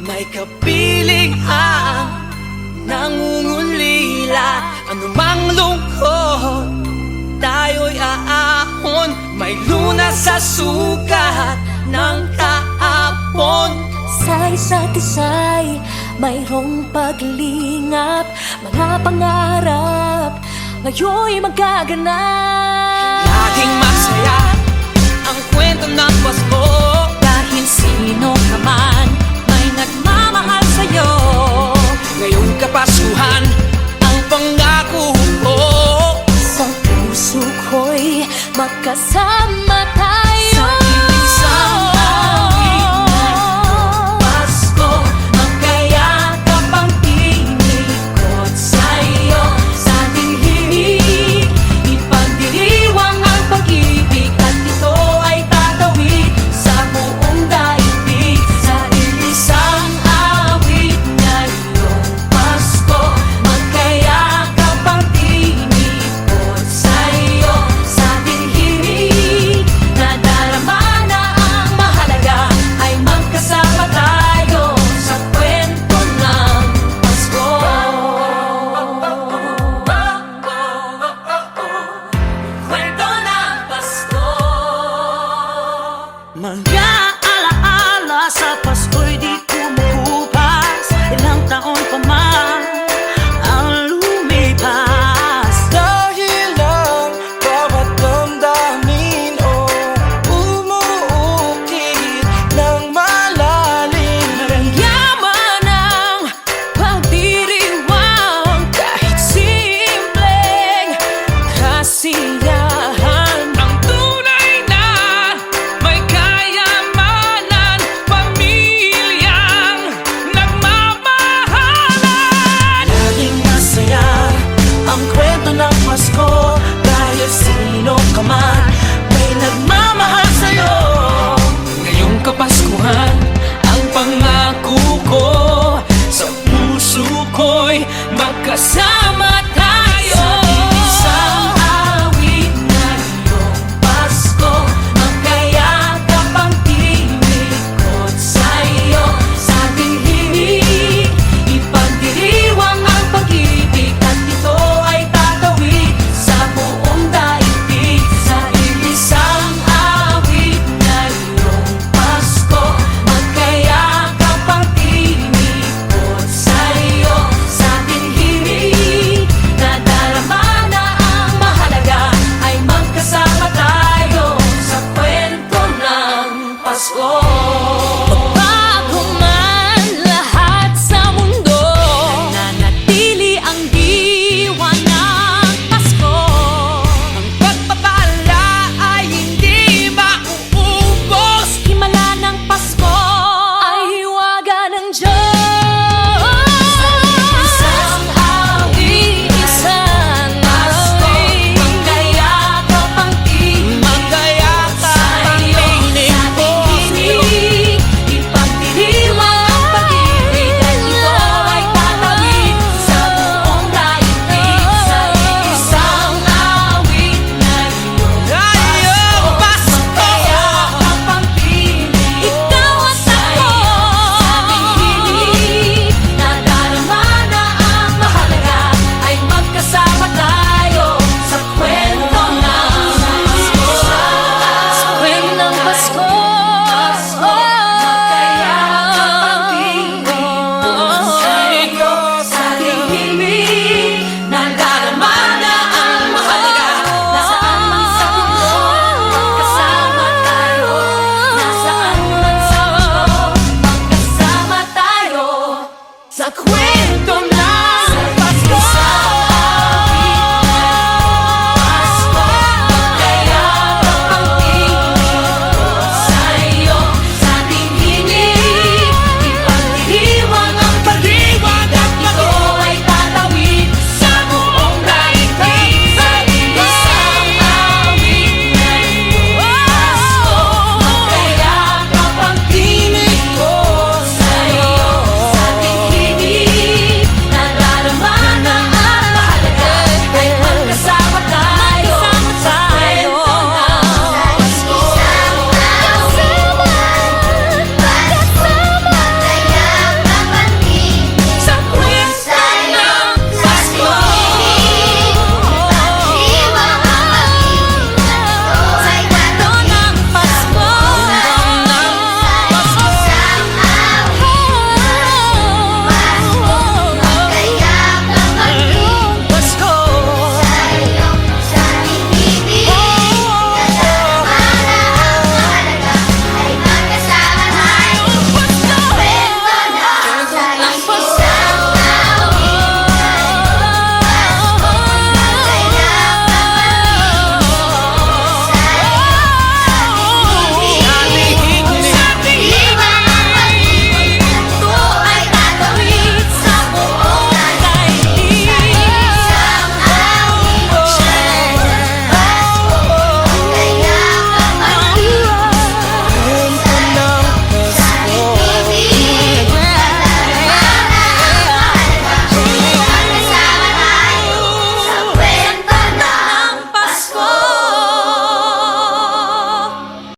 May kapiling ang nangungulila. Anumang lungkot, tayo'y aahon. May lunas sa sukat ng kahapon. Sa isa't isa'y mayroong paglingap. Mga pangarap ngayon'y magaganap. Laging masaya ang kwento ng Pasko. Dahil sino ka man may nagmamahal sa'yo. Ngayong Kapaskuhan ang pangako ko. Sa puso ko'y magkasama tayo. Sa isang awit ng Pasko, magkayakap ang tinikot sa'yo. Sa ating himig, ipagdiriwang ang pag-ibig, at ito ay tatawid sa buong daigdig. Sa isang awit ngayong Pasko, magkayakap ang tinikot sa'yo. Sa ating himig, nadarama na ang mahalaga, ay magkasama tayo sa kwento ng Pasko. Kwento ng Pasko. Mga alaala sa Pasko'y di kumukupas. Ilang taon pa man ang lumipas. Dahil ang bawat damdamin umuukit ng malalim. Yaman ng pagdiriwang, kahit simpleng kasiyahan. Ang tunay na may kayamanan, pamilyang nagmamahalan. Laging masaya ang kwento ng Pasko. Dahil sino ka man may nagmamahal sa'yo. Ngayong Kapaskuhan ang pangako ko. Sa puso ko'y magkasama tayo. Sa isang awit ngayong Pasko, magkayakap ang tinikot sa'yo. Sa ating himig, ipagdiriwang ang pag-ibig, at ito ay tatawid sa buong daigdig. Sa isang awit ngayong Pasko, magkayakap ang tinikot sa'yo. Sa ating himig, nadarama na ang mahalaga, ay magkasama tayo sa kwento ng Pasko.